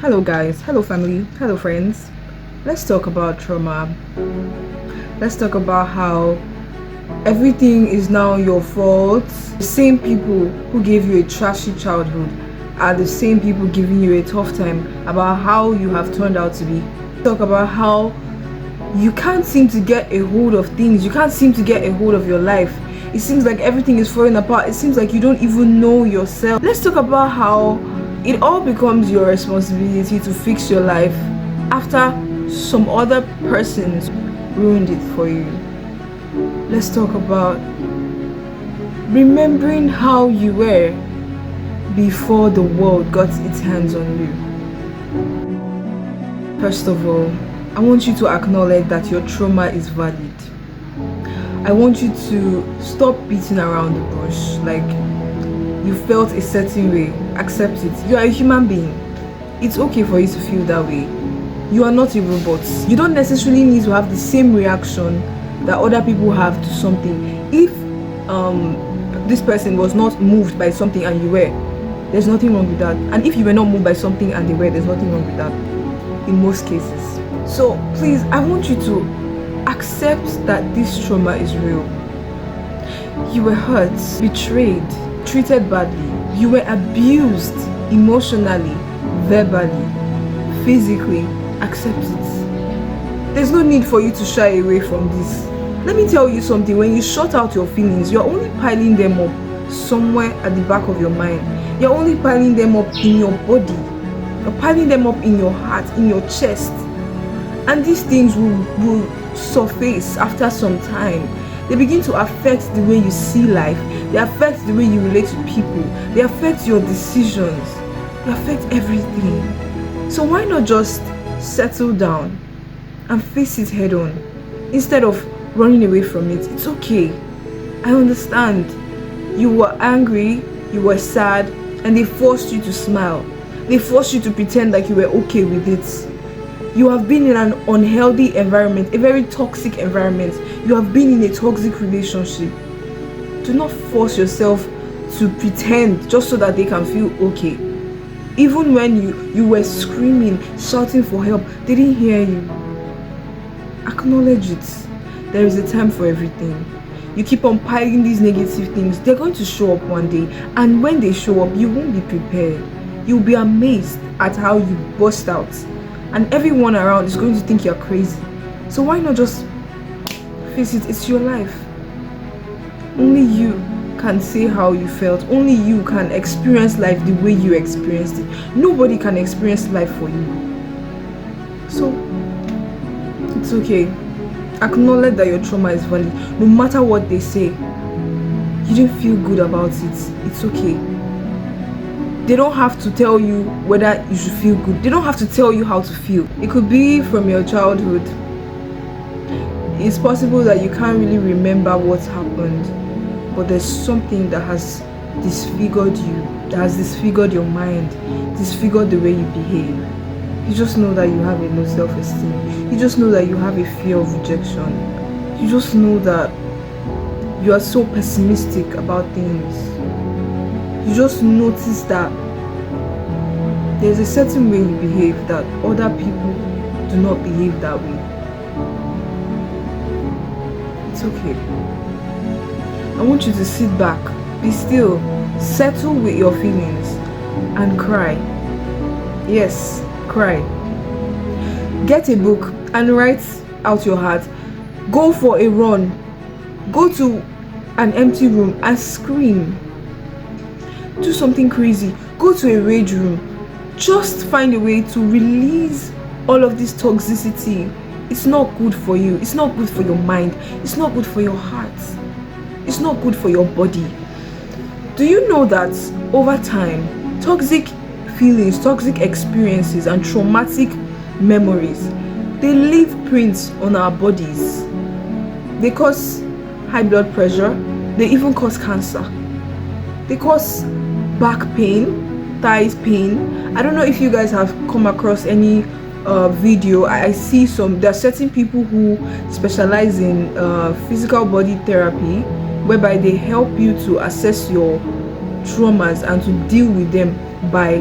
Hello, guys. Hello, family. Hello, friends. Let's talk about trauma. Let's talk about how everything is now your fault. The same people who gave you a trashy childhood are the same people giving you a tough time about how you have turned out to be. Talk about how you can't seem to get a hold of things. You can't seem to get a hold of your life. It seems like everything is falling apart. It seems like you don't even know yourself. Let's talk about how it all becomes your responsibility to fix your life after some other persons ruined it for you. Let's talk about remembering how you were before the world got its hands on you. First of all, I want you to acknowledge that your trauma is valid. I want you to stop beating around the bush. Like, you felt a certain way, accept it. You are a human being. It's okay for you to feel that way. You are not a robot. You don't necessarily need to have the same reaction that other people have to something. If this person was not moved by something and you were, there's nothing wrong with that. And if you were not moved by something and they were, there's nothing wrong with that in most cases. So please, I want you to accept that this trauma is real. You were hurt, betrayed, treated badly. You were abused emotionally, verbally, physically. Accept it. There's no need for you to shy away from this. Let me tell you something. When you shut out your feelings, you're only piling them up somewhere at the back of your mind. You're only piling them up in your body. You're piling them up in your heart, in your chest. And these things will surface after some time. They begin to affect the way you see life. They affect the way you relate to people. They affect your decisions. They affect everything. So why not just settle down and face it head on instead of running away from it? It's okay. I understand. You were angry, you were sad, and they forced you to smile. They forced you to pretend like you were okay with it. You have been in an unhealthy environment, a very toxic environment. You have been in a toxic relationship. Do not force yourself to pretend just so that they can feel okay. Even when you were screaming, shouting for help, they didn't hear you. Acknowledge it. There is a time for everything. You keep on piling these negative things, they're going to show up one day. And when they show up, you won't be prepared. You'll be amazed at how you burst out. And everyone around is going to think you're crazy. So why not just face it? It's your life. Only you can say how you felt. Only you can experience life the way you experienced it. Nobody can experience life for you. So it's okay. Acknowledge that your trauma is valid. No matter what they say, you didn't feel good about it. It's okay. They don't have to tell you whether you should feel good. They don't have to tell you how to feel. It could be from your childhood. It's possible that you can't really remember what happened, but there's something that has disfigured you, that has disfigured your mind, disfigured the way you behave. You just know that you have a low self-esteem. You just know that you have a fear of rejection. You just know that you are so pessimistic about things. You just notice that there's a certain way you behave that other people do not behave that way. It's okay. I want you to sit back, be still, settle with your feelings, and cry. Yes, cry. Get a book and write out your heart. Go for a run. Go to an empty room and scream. Do something crazy. Go to a rage room. Just find a way to release all of this toxicity. It's not good for you. It's not good for your mind. It's not good for your heart. It's not good for your body. Do you know that over time, toxic feelings, toxic experiences, and traumatic memories, they leave prints on our bodies. They cause high blood pressure. They even cause cancer. They cause back pain, thighs pain. I don't know if you guys have come across any video. I see there are certain people who specialize in physical body therapy, whereby they help you to assess your traumas and to deal with them by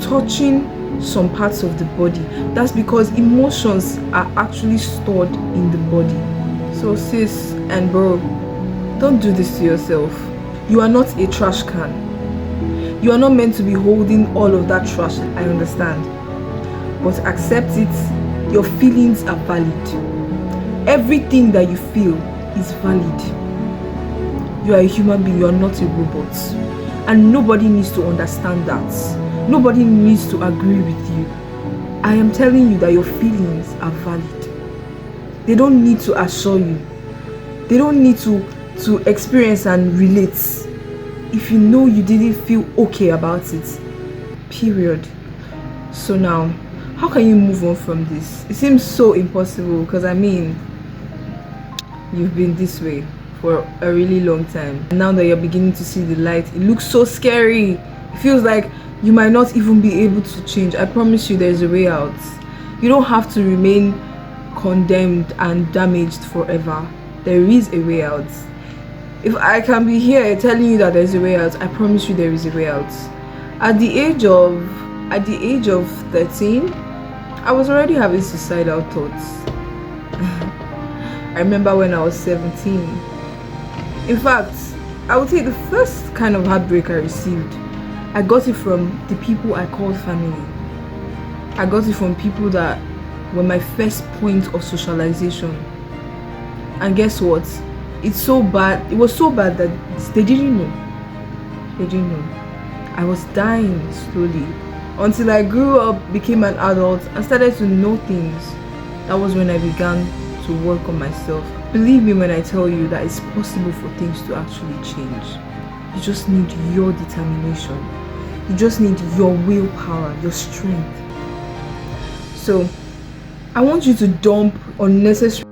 touching some parts of the body. That's because emotions are actually stored in the body. So sis and bro, don't do this to yourself. You are not a trash can. You are not meant to be holding all of that trash, I understand. But accept it. Your feelings are valid. Everything that you feel is valid. You are a human being, you are not a robot. And nobody needs to understand that. Nobody needs to agree with you. I am telling you that your feelings are valid. They don't need to assure you. They don't need to experience and relate. If you know you didn't feel okay about it, period. So now, how can you move on from this? It seems so impossible because I mean, you've been this way for a really long time. And now that you're beginning to see the light, it looks so scary. It feels like you might not even be able to change. I promise you there's a way out. You don't have to remain condemned and damaged forever. There is a way out. If I can be here telling you that there's a way out, I promise you there is a way out. At the age of 13, I was already having suicidal thoughts. I remember when I was 17. In fact, I would say the first kind of heartbreak I received, I got it from the people I called family. I got it from people that were my first point of socialization. And guess what? It's so bad. It was so bad that they didn't know. They didn't know. I was dying slowly until I grew up, became an adult, and started to know things. That was when I began to work on myself. Believe me when I tell you that it's possible for things to actually change. You just need your determination. You just need your willpower, your strength. So I want you to dump unnecessary